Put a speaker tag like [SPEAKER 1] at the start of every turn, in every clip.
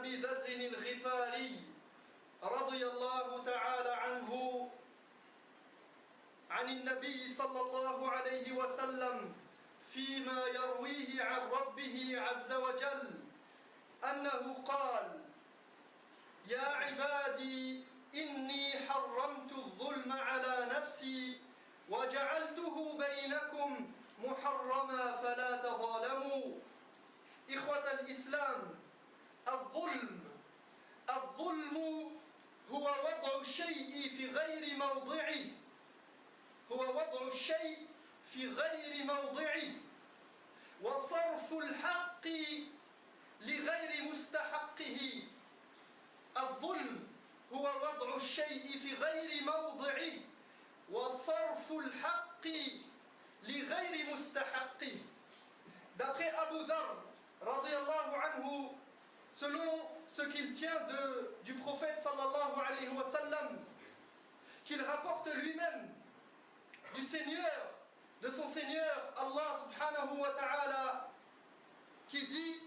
[SPEAKER 1] أبي ذر الغفاري رضي الله تعالى عنه عن النبي صلى الله عليه وسلم فيما يرويه عن ربه عز وجل أنه قال: يا عبادي إني حرمت الظلم على نفسي وجعلته بينكم محرما فلا تظالموا. إخوة الإسلام، الظلم هو وضع الشيء في غير موضعه، وصرف الحق لغير مستحقه. الظلم هو وضع الشيء في غير موضعه وصرف الحق لغير مستحقه. D'après Abu Dharr, radiyallahu anhu, selon ce qu'il tient du prophète sallallahu alayhi wa sallam, qu'il rapporte lui-même du Seigneur, de son Seigneur Allah subhanahu wa ta'ala, qui dit: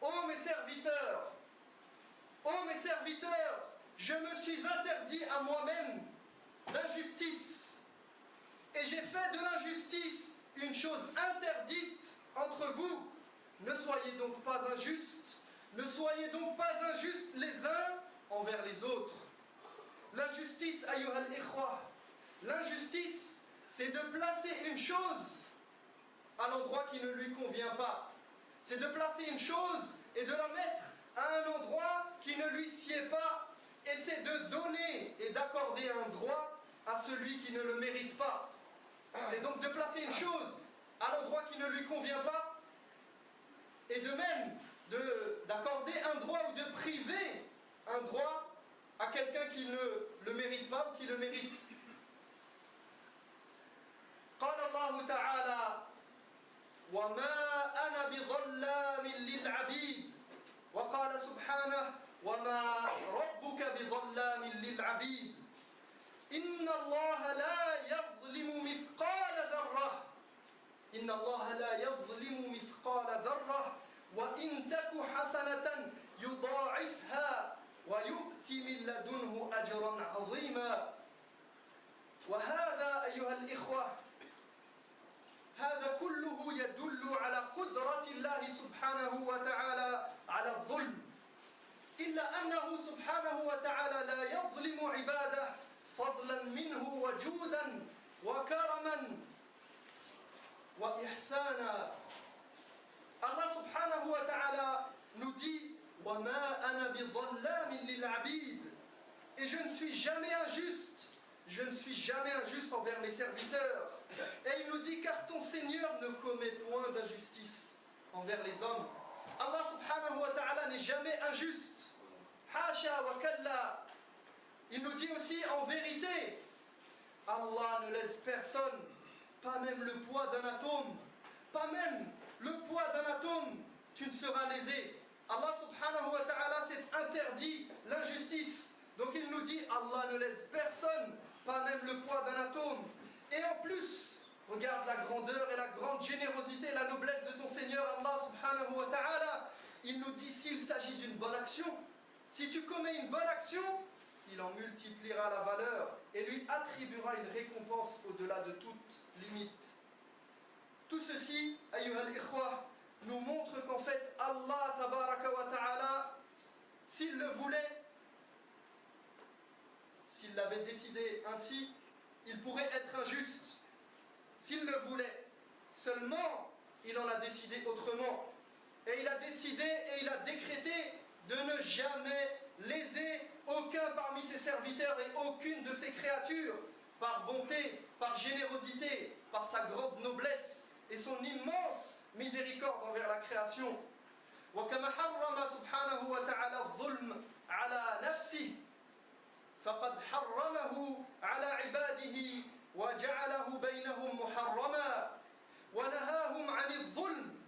[SPEAKER 1] ô mes serviteurs, je me suis interdit à moi-même l'injustice, et j'ai fait de l'injustice une chose interdite entre vous. Ne soyez donc pas injustes les uns envers les autres. L'injustice, ayyuha al-ikhwa, l'injustice, c'est de placer une chose à l'endroit qui ne lui convient pas. C'est de placer une chose et de la mettre à un endroit qui ne lui sied pas. Et c'est de donner et d'accorder un droit à celui qui ne le mérite pas. C'est donc de placer une chose à l'endroit qui ne lui convient pas, et de même d'accorder un droit ou de priver un droit à quelqu'un qui ne le mérite pas ou qui le mérite. قال الله تعالى: وما أنا بظلام للعبيد. وقال سبحانه: وما ربك بظلام للعبيد. إن الله لا يظلم مثقال ذرة وإن تك حسنة يضاعفها ويؤتي من لدنه أجرا عظيما. وهذا أيها الإخوة، هذا كله يدل على قدرة الله سبحانه وتعالى على الظلم، إلا أنه سبحانه وتعالى لا يظلم عباده فضلا منه وجودا وكرما وإحسانا. Allah subhanahu wa ta'ala nous dit: وَمَا أَنَا بِظَلَّامٍ لِلْعَبِيدِ. Et je ne suis jamais injuste envers mes serviteurs. Et il nous dit: car ton Seigneur ne commet point d'injustice envers les hommes. Allah subhanahu wa ta'ala n'est jamais injuste. Hasha wa kalla. Il nous dit aussi: en vérité, Allah ne laisse personne, pas même le poids d'un atome, tu ne seras lésé. Allah subhanahu wa ta'ala s'est interdit l'injustice. Donc il nous dit: Allah ne laisse personne, pas même le poids d'un atome. Et en plus, regarde la grandeur et la grande générosité, la noblesse de ton Seigneur Allah subhanahu wa ta'ala. Il nous dit: s'il s'agit d'une bonne action, si tu commets une bonne action, il en multipliera la valeur et lui attribuera une récompense au-delà de toute limite. Tout ceci, ayyuha al-ikhwa, nous montre qu'en fait Allah tabaraka wa ta'ala, s'il le voulait, s'il l'avait décidé ainsi, il pourrait être injuste. S'il le voulait, seulement il en a décidé autrement. Et il a décidé et il a décrété de ne jamais léser aucun parmi ses serviteurs et aucune de ses créatures, par bonté, par générosité, par sa grande noblesse et son immense miséricorde envers la création. وكما حرم سبحانه وتعالى الظلم على نفسه فقد حرمه على عباده وجعله بينهم محرما ونهاهم عن الظلم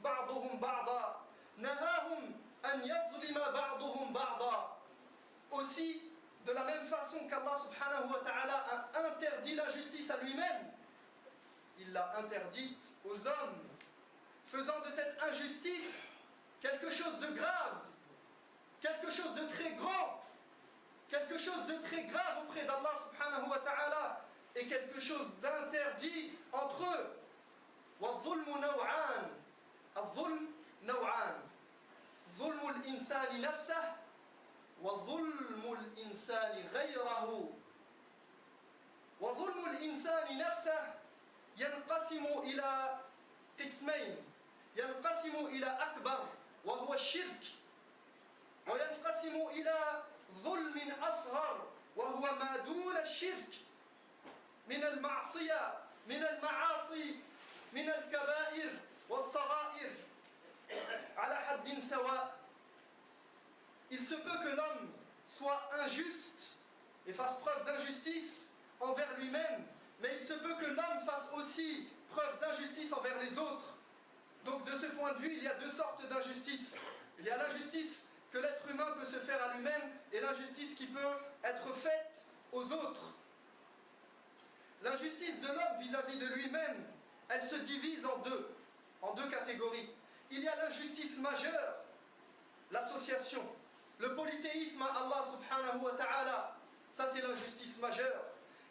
[SPEAKER 1] بعضهم بعضا نهاهم أن يظلم بعضهم بعضا. Aussi, de la même façon qu'Allah subhanahu wa ta'ala a interdit l'injustice à lui-même, il l'a interdite aux hommes, faisant de cette injustice quelque chose de grave quelque chose de très grand, quelque chose de très grave auprès d'Allah subhanahu wa ta'ala, et quelque chose d'interdit entre eux. وَالظُّلْمُ نَوْعَانِ الظُّلْمُ نَوْعَانِ ظُلْمُ الْإِنسَانِ نَفْسَهُ وَظُلْمُ الْإِنسَانِ غَيْرَهُ وظلم الإنسان نفسه ينقسم إلى قسمين ينقسم إلى أكبر وهو الشرك وينقسم إلى ظلم أصغر وهو ما دون الشرك من المعصية من المعاصي من الكبائر والصغائر على حد سواء. Il se peut que l'homme soit injuste et fasse preuve d'injustice envers lui-même, mais il se peut que l'homme fasse aussi preuve d'injustice envers les autres. Donc de ce point de vue, il y a deux sortes d'injustice. Il y a l'injustice que l'être humain peut se faire à lui-même et l'injustice qui peut être faite aux autres. L'injustice de l'homme vis-à-vis de lui-même, elle se divise en deux catégories. Il y a l'injustice majeure, l'association, le polythéisme à Allah subhanahu wa ta'ala, ça c'est l'injustice majeure.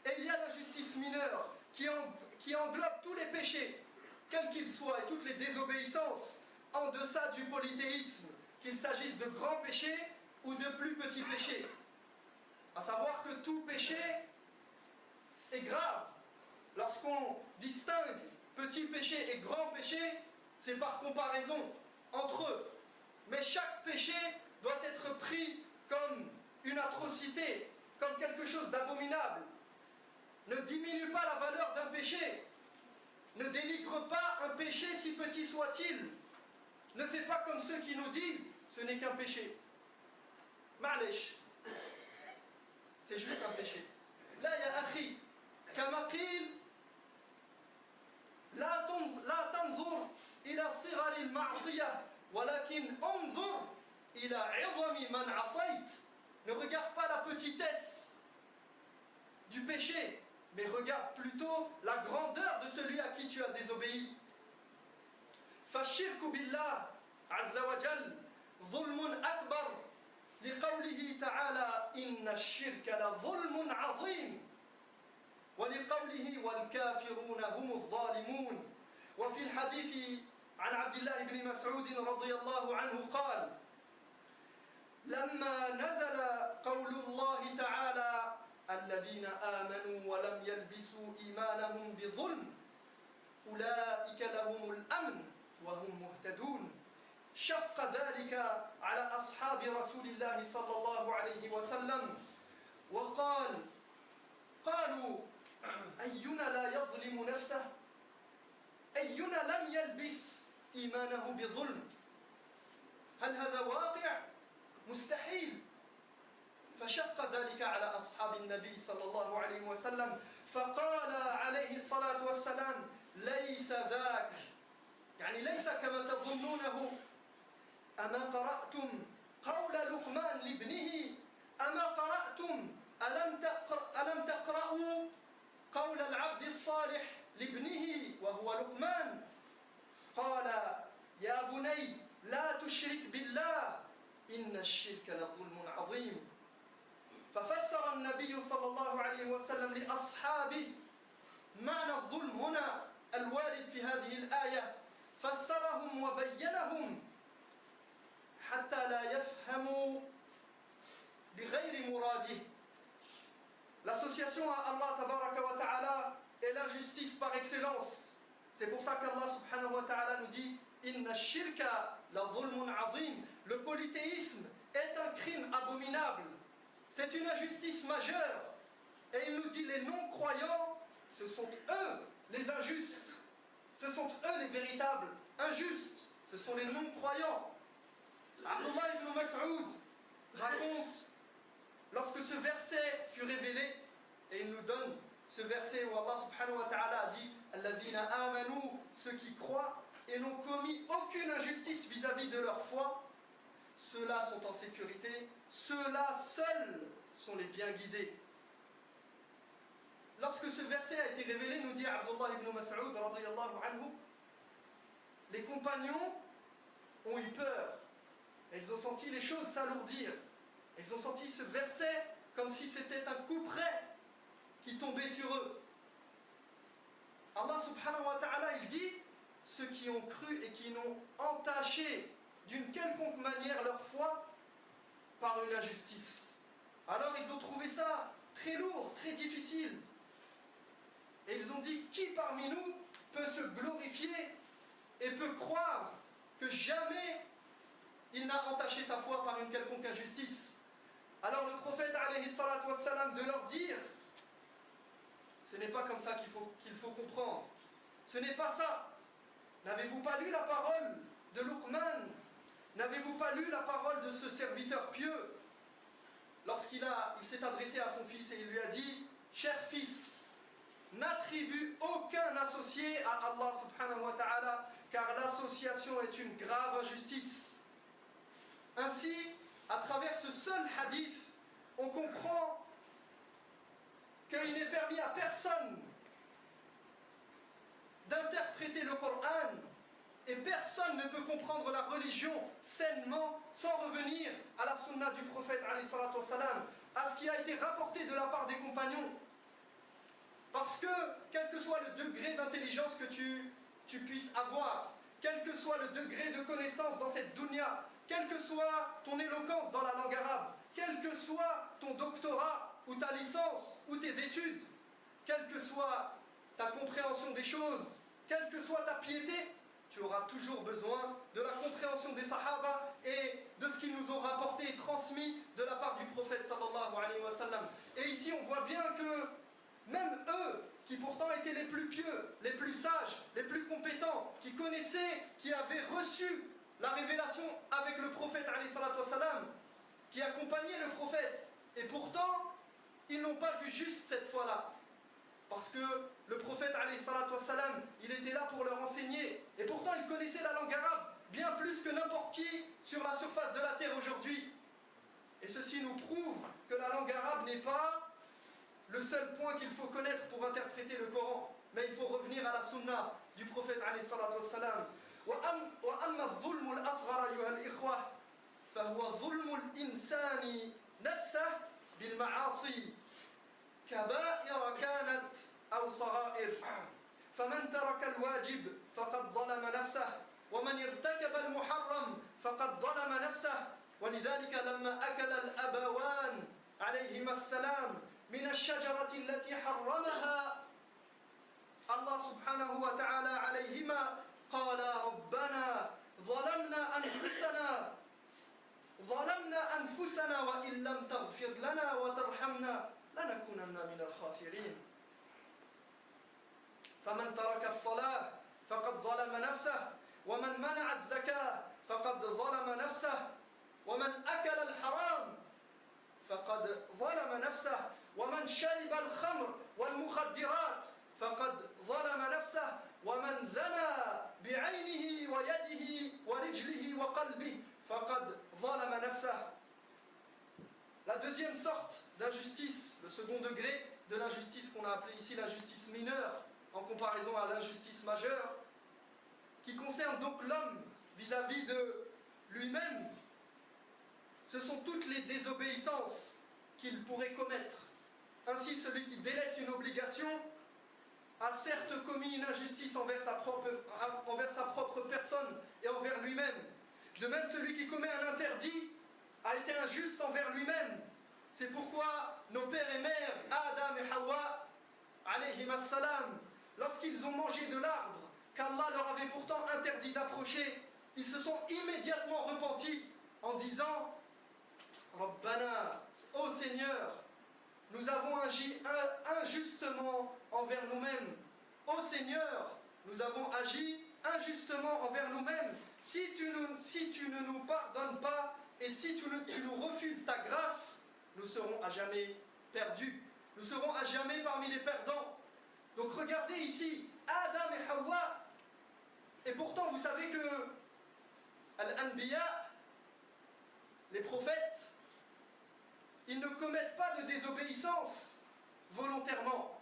[SPEAKER 1] Et il y a l'injustice mineure qui englobe tous les péchés, quels qu'ils soient, et toutes les désobéissances en deçà du polythéisme, qu'il s'agisse de grands péchés ou de plus petits péchés. À savoir que tout péché est grave. Lorsqu'on distingue petit péché et grand péché, c'est par comparaison entre eux. Mais chaque péché doit être pris comme une atrocité, comme quelque chose d'abominable. Ne diminue pas la valeur d'un péché. Ne dénigre pas un péché si petit soit-il. Ne fais pas comme ceux qui nous disent ce n'est qu'un péché. Ma'lesh. C'est juste un péché. Là, ya akhi, kama qil, la tanzur ila sighar al-ma'siyah, walakin anzur ila 'izami man 'asayt. Ne regarde pas la petitesse du péché, mais regarde plutôt la grandeur de celui à qui tu as désobéi. فالشرك بالله عز وجل ظلم أكبر لقوله تعالى إن الشرك لظلم عظيم ولقوله والكافرون هم الظالمون. وفي الحديث عن عبد الله بن مسعود رضي الله عنه قال لما نزل قول الله تعالى الذين آمنوا ولم يلبسوا إيمانهم بظلم أولئك لهم الأمن وهم مهتدون شق ذلك على أصحاب رسول الله صلى الله عليه وسلم قالوا أينا لا يظلم نفسه أينا لم يلبس إيمانه بظلم هل هذا واقع؟ مستحيل. فشق ذلك على أصحاب النبي صلى الله عليه وسلم فقال عليه الصلاة والسلام ليس ذاك يعني ليس كما تظنونه. أما قرأتم قول لقمان لابنه أما قرأتم ألم تقرأوا قول العبد الصالح لابنه وهو لقمان قال يا بني لا تشرك بالله إن الشرك لظلم عظيم. ففسر النبي صلى الله عليه وسلم لأصحابه معنى الظلم هنا الوارد في هذه الآية فسرهم وبينهم حتى لا يفهموا بغير مراده. L'association à Allah tabaraka wa ta'ala est l'injustice par excellence. C'est pour ça qu'Allah subhanahu wa ta'ala nous dit Inna shirka la zulmun azim. Le polythéisme est un crime abominable. C'est une injustice majeure. Et il nous dit les non-croyants, ce sont eux les injustes. Ce sont eux les véritables injustes. Ce sont les non-croyants. Abdullah ibn Mas'ud raconte lorsque ce verset fut révélé, et il nous donne ce verset où Allah subhanahu wa ta'ala a dit Alladhina amanu, ceux qui croient et n'ont commis aucune injustice vis-à-vis de leur foi, ceux-là sont en sécurité, ceux-là seuls sont les bien guidés. Lorsque ce verset a été révélé, nous dit Abdullah ibn Mas'ud radiyallahu anhu, les compagnons ont eu peur. Et ils ont senti les choses s'alourdir. Ils ont senti ce verset comme si c'était un couperet qui tombait sur eux. Allah subhanahu wa ta'ala, il dit, ceux qui ont cru et qui n'ont entaché d'une quelconque manière leur foi par une injustice. Alors ils ont trouvé ça très lourd, très difficile. Et ils ont dit, qui parmi nous peut se glorifier et peut croire que jamais il n'a entaché sa foi par une quelconque injustice. Alors le prophète alayhi salatu wassalam de leur dire, ce n'est pas comme ça qu'il faut comprendre. Ce n'est pas ça. N'avez-vous pas lu la parole de Luqman? N'avez-vous pas lu la parole de ce serviteur pieux lorsqu'il s'est adressé à son fils et il lui a dit, cher fils, n'attribue aucun associé à Allah subhanahu wa ta'ala, car l'association est une grave injustice. Ainsi, à travers ce seul hadith, on comprend qu'il n'est permis à personne d'interpréter le Coran et personne ne peut comprendre la religion sainement sans revenir à la sunna du prophète alayhi salatu wassalam, à ce qui a été rapporté de la part des compagnons. Parce que, quel que soit le degré d'intelligence que tu puisses avoir, quel que soit le degré de connaissance dans cette dunya, quelle que soit ton éloquence dans la langue arabe, quel que soit ton doctorat ou ta licence ou tes études, quelle que soit ta compréhension des choses, quelle que soit ta piété, tu auras toujours besoin de la compréhension des sahaba et de ce qu'ils nous ont rapporté et transmis de la part du prophète sallallahu alayhi wa sallam. Et ici on voit bien que même eux, qui pourtant étaient les plus pieux, les plus sages, les plus compétents, qui connaissaient, qui avaient reçu la révélation avec le prophète alayhi salatu wassalam, qui accompagnait le prophète, et pourtant ils n'ont pas vu juste cette fois-là. Parce que le prophète alayhi salatu wassalam, il était là pour leur enseigner. Et pourtant, il connaissait la langue arabe bien plus que n'importe qui sur la surface de la terre aujourd'hui. Et ceci nous prouve que la langue arabe n'est pas le seul point qu'il faut connaître pour interpréter le Coran. Mais il faut revenir à la sunna du prophète alayhi salatu wassalam. وأما الظلم الأصغر أيها الإخوة فهو ظلم الإنسان نفسه بالمعاصي كبائر كانت أو صغائر فمن ترك الواجب فقد ظلم نفسه ومن ارتكب المحرم فقد ظلم نفسه ولذلك لما أكل الأبوان عليهما السلام من الشجرة التي حرمها الله سبحانه وتعالى عليهما قال ربنا ظلمنا أنفسنا وإن لم تغفر لنا وترحمنا لنكونن من الخاسرين فمن ترك الصلاة فقد ظلم نفسه ومن منع الزكاة فقد ظلم نفسه ومن أكل الحرام فقد ظلم نفسه ومن شرب الخمر والمخدرات فقد ظلم نفسه ومن زنى بعينه ويده ورجله وقلبه فقد ظلم نفسه. La deuxième sorte d'injustice, le second degré de l'injustice qu'on a appelée ici l'injustice mineure, en comparaison à l'injustice majeure, qui concerne donc l'homme vis-à-vis de lui-même, ce sont toutes les désobéissances qu'il pourrait commettre. Ainsi, celui qui délaisse une obligation a certes commis une injustice envers sa propre personne et envers lui-même. De même, celui qui commet un interdit a été injuste envers lui-même. C'est pourquoi nos pères et mères, Adam et Hawa, alayhim as-salam, lorsqu'ils ont mangé de l'arbre qu'Allah leur avait pourtant interdit d'approcher, ils se sont immédiatement repentis en disant « Rabbana, ô Seigneur, nous avons agi injustement envers nous-mêmes. Ô Seigneur, nous avons agi injustement envers nous-mêmes. Si tu ne nous pardonnes pas et si tu nous refuses ta grâce, nous serons à jamais perdus. Nous serons à jamais parmi les perdants. » Donc regardez ici, Adam et Hawa. Et pourtant, vous savez que Al-Anbiya, les prophètes, ils ne commettent pas de désobéissance volontairement.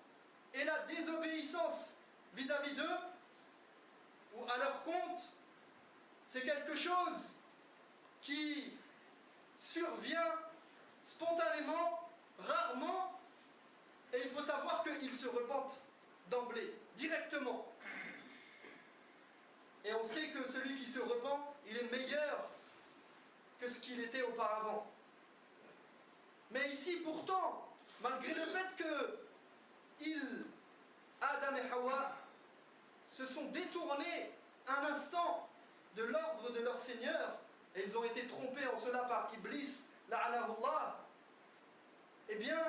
[SPEAKER 1] Et la désobéissance vis-à-vis d'eux, ou à leur compte, c'est quelque chose qui survient spontanément, rarement, et il faut savoir qu'ils se repentent d'emblée, directement. Et on sait que celui qui se repent, il est meilleur que ce qu'il était auparavant. Mais ici, pourtant, malgré le fait que Adam et Hawa, se sont détournés un instant de l'ordre de leur Seigneur, et ils ont été trompés en cela par Iblis, la'anahullah, eh bien,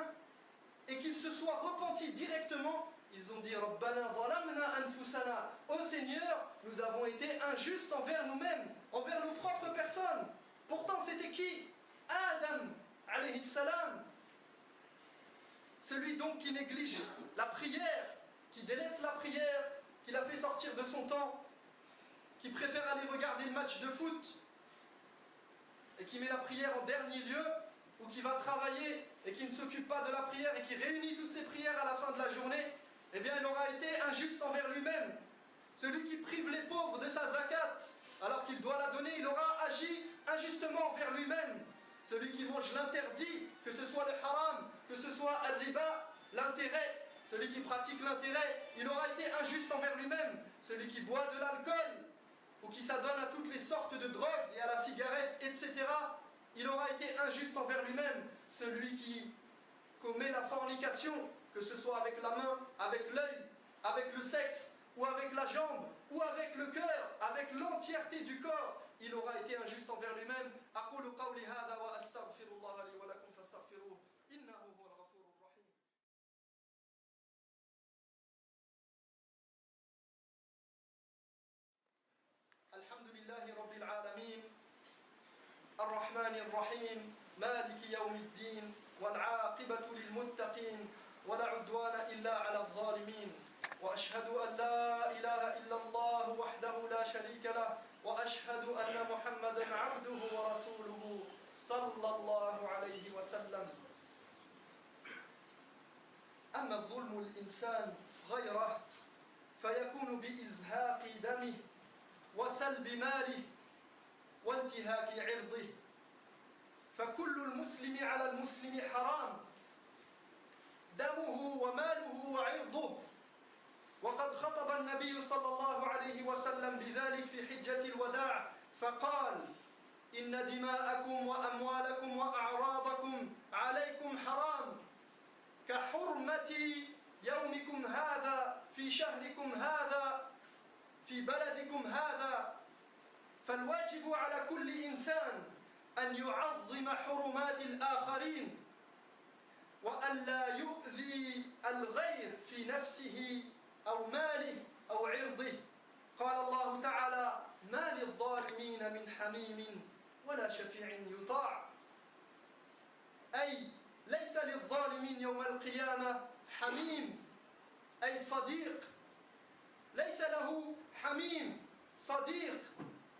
[SPEAKER 1] et qu'ils se soient repentis directement, ils ont dit Rabbana zalamna anfusana, ô Seigneur, nous avons été injustes envers nous-mêmes, envers nos propres personnes. Pourtant, c'était qui? Adam, alayhi salam. Celui donc qui néglige la prière, qui délaisse la prière, qui la fait sortir de son temps, qui préfère aller regarder le match de foot, et qui met la prière en dernier lieu, ou qui va travailler et qui ne s'occupe pas de la prière et qui réunit toutes ses prières à la fin de la journée, eh bien il aura été injuste envers lui-même. Celui qui prive les pauvres de sa zakat, alors qu'il doit la donner, il aura agi injustement envers lui-même. Celui qui mange l'interdit, que ce soit le haram, que ce soit al-riba, l'intérêt, celui qui pratique l'intérêt, il aura été injuste envers lui-même. Celui qui boit de l'alcool, ou qui s'adonne à toutes les sortes de drogues et à la cigarette, etc., il aura été injuste envers lui-même. Celui qui commet la fornication, que ce soit avec la main, avec l'œil, avec le sexe, ou avec la jambe, ou avec le cœur, avec l'entièreté du corps, il aura été injuste envers lui-même. أقول قولي هذا وأستغفر الله لي ولكم فاستغفروه إنه هو الغفور الرحيم. الحمد لله رب العالمين الرحمن الرحيم مالك يوم الدين والعاقبة للمتقين ولا عدوان إلا على الظالمين وأشهد أن لا إله إلا الله وحده لا شريك له وأشهد أن محمدًا عبده ورسوله صلى الله عليه وسلم. أما ظلم الإنسان غيره فيكون بإزهاق دمه وسلب ماله وانتهاك عرضه، فكل المسلم على المسلم حرام دمه وماله وعرضه. وقد خطب النبي صلى الله عليه وسلم بذلك في حجة الوداع فقال: إن دماءكم وأموالكم وأعراضكم عليكم حرام كحرمة يومكم هذا في شهركم هذا في بلدكم هذا. فالواجب على كل إنسان أن يعظم حرمات الآخرين وأن لا يؤذي الغير في نفسه أو ماله أو عرضه. قال الله تعالى: ما للظالمين من حميم ولا شفيع يطاع. أي ليس للظالمين يوم القيامة حميم أي صديق، ليس له حميم صديق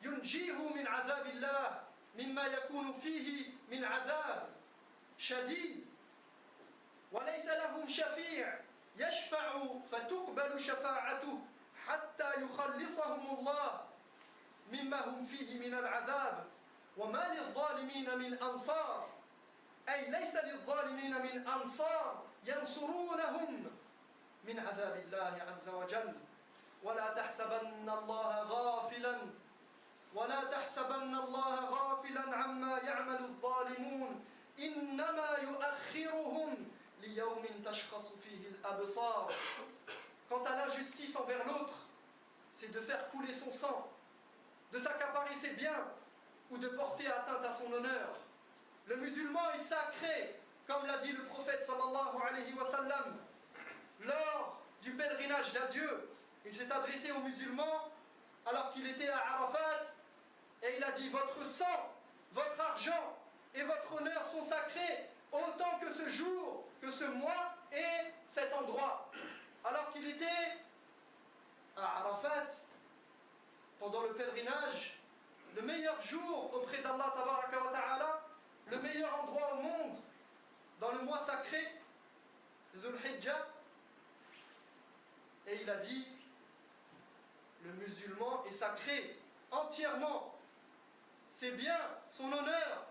[SPEAKER 1] ينجيه من عذاب الله مما يكون فيه من عذاب شديد، وليس لهم شفيع يشفع فتقبل شفاعته حتى يخلصهم الله مما هم فيه من العذاب. وما للظالمين من أنصار أي ليس للظالمين من أنصار ينصرونهم من عذاب الله عز وجل. ولا تحسبن الله غافلا عما يعمل الظالمون إنما يؤخرهم ليوم تشخص فيه الأبصار. Quant à l'injustice envers l'autre, c'est de faire couler son sang, de s'accaparer ses biens ou de porter atteinte à son honneur. Le musulman est sacré, comme l'a dit le prophète sallallahu alayhi wa sallam lors du pèlerinage d'adieu. Il s'est adressé aux musulmans alors qu'il était à Arafat et il a dit: votre sang, votre argent et votre honneur sont sacrés autant que ce jour, que ce mois et cet endroit. Alors qu'il était à Arafat pendant le pèlerinage, le meilleur jour auprès d'Allah tabaraka wa ta'ala, le meilleur endroit au monde dans le mois sacré Dhul Hijjah, et il a dit: le musulman est sacré entièrement, ses biens, son honneur,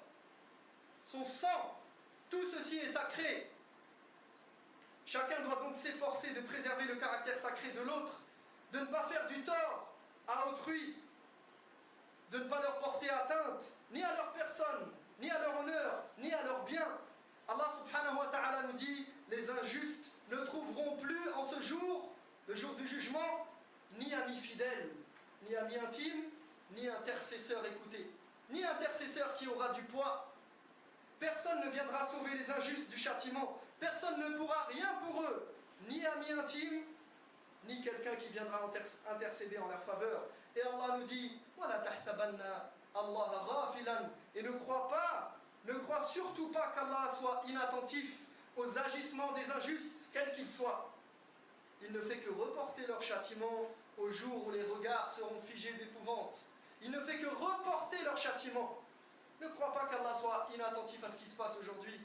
[SPEAKER 1] son sang, tout ceci est sacré. Chacun doit donc s'efforcer de préserver le caractère sacré de l'autre, de ne pas faire du tort à autrui, de ne pas leur porter atteinte, ni à leur personne, ni à leur honneur, ni à leurs biens. Allah subhanahu wa ta'ala nous dit, les injustes ne trouveront plus en ce jour, le jour du jugement, ni amis fidèles, ni amis intimes, ni intercesseur écouté, ni intercesseur qui aura du poids. Personne ne viendra sauver les injustes du châtiment. Personne ne pourra rien pour eux, ni ami intime, ni quelqu'un qui viendra intercéder en leur faveur. Et Allah nous dit, et ne crois surtout pas qu'Allah soit inattentif aux agissements des injustes, quels qu'ils soient. Il ne fait que reporter leur châtiment au jour où les regards seront figés d'épouvante. Il ne fait que reporter leur châtiment. Ne crois pas qu'Allah soit inattentif à ce qui se passe aujourd'hui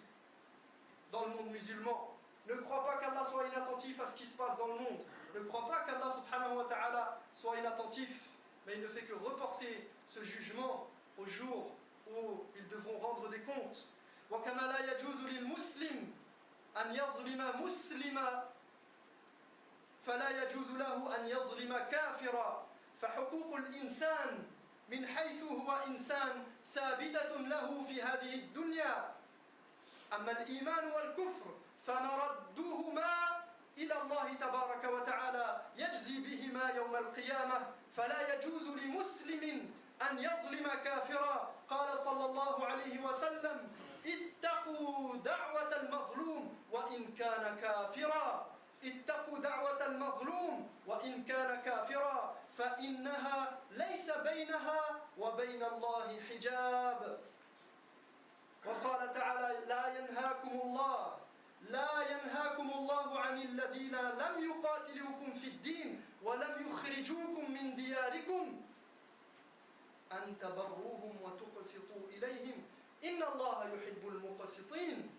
[SPEAKER 1] dans le monde musulman. Ne crois pas qu'Allah soit inattentif à ce qui se passe dans le monde. Ne crois pas qu'Allah subhanahu wa ta'ala soit inattentif, mais il ne fait que reporter ce jugement au jour où ils devront rendre des comptes. وَكَمَا لَا يَجُوزُ لِلْمُسْلِمِ أَنْ يَظْلِمَ مُسْلِمًا فَلَا يَجُوزُ لَهُ أَنْ يَظْلِمَ كَافِرًا فَحُقُوقُ الْإِنسَانِ مِنْ حَيْثُ هُوَ إِنسَانٌ ثابتة له في هذه الدنيا أما الإيمان والكفر فمردوهما إلى الله تبارك وتعالى يجزي بهما يوم القيامة فلا يجوز لمسلم أن يظلم كافرا قال صلى الله عليه وسلم اتقوا دعوة المظلوم وإن كان كافرا اتقوا دعوة المظلوم وإن كان كافرا فإنها ليس بينها وبين الله حجاب وقال تعالى لا ينهاكم الله عن الذين لم يقاتلوكم في الدين ولم يخرجوكم من دياركم أن تبروهم وتقسطوا إليهم إن الله يحب المقسطين.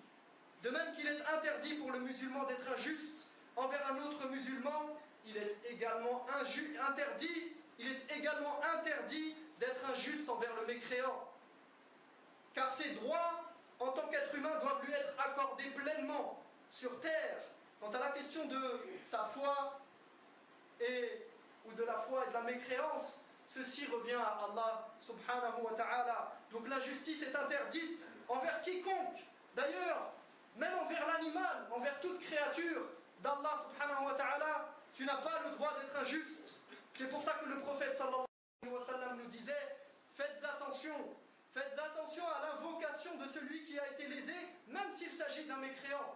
[SPEAKER 1] De même qu'il est interdit pour le musulman d'être injuste envers un autre musulman, il est également interdit d'être injuste envers le mécréant. Car ses droits, en tant qu'être humain, doivent lui être accordés pleinement sur terre. Quant à la question de sa foi ou de la foi et de la mécréance, ceci revient à Allah subhanahu wa ta'ala. Donc l'injustice est interdite envers quiconque. D'ailleurs, même envers l'animal, envers toute créature d'Allah subhanahu wa ta'ala, tu n'as pas le droit d'être injuste. C'est pour ça que le prophète sallallahu alayhi wa sallam nous disait, faites attention à l'invocation de celui qui a été lésé, même s'il s'agit d'un mécréant.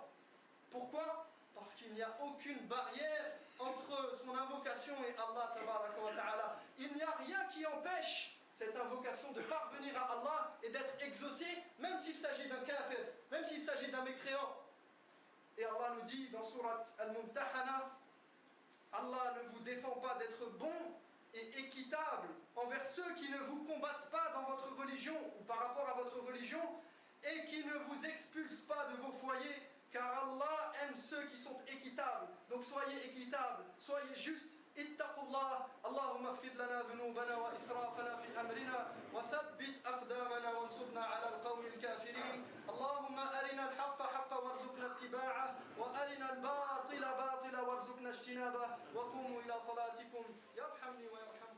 [SPEAKER 1] Pourquoi ? Parce qu'il n'y a aucune barrière entre son invocation et Allah tabaraka wa ta'ala. Il n'y a rien qui empêche cette invocation de parvenir à Allah et d'être exaucée, même s'il s'agit d'un kafir, même s'il s'agit d'un mécréant. Et Allah nous dit dans Surat Al-Mumtahana, Allah ne vous défend pas d'être bon et équitable envers ceux qui ne vous combattent pas dans votre religion ou par rapport à votre religion et qui ne vous expulsent pas de vos foyers, car Allah aime ceux qui sont équitables. Donc soyez équitables, soyez justes. اتقوا الله اللهم اغفر لنا ذنوبنا وإسرافنا في أمرنا وثبت أقدامنا وانصرنا على القوم الكافرين اللهم أرنا الحق حقا وارزقنا اتباعه وأرنا الباطل باطلا وارزقنا اجتنابه وقوموا إلى صلاتكم يرحمني ويرحمكم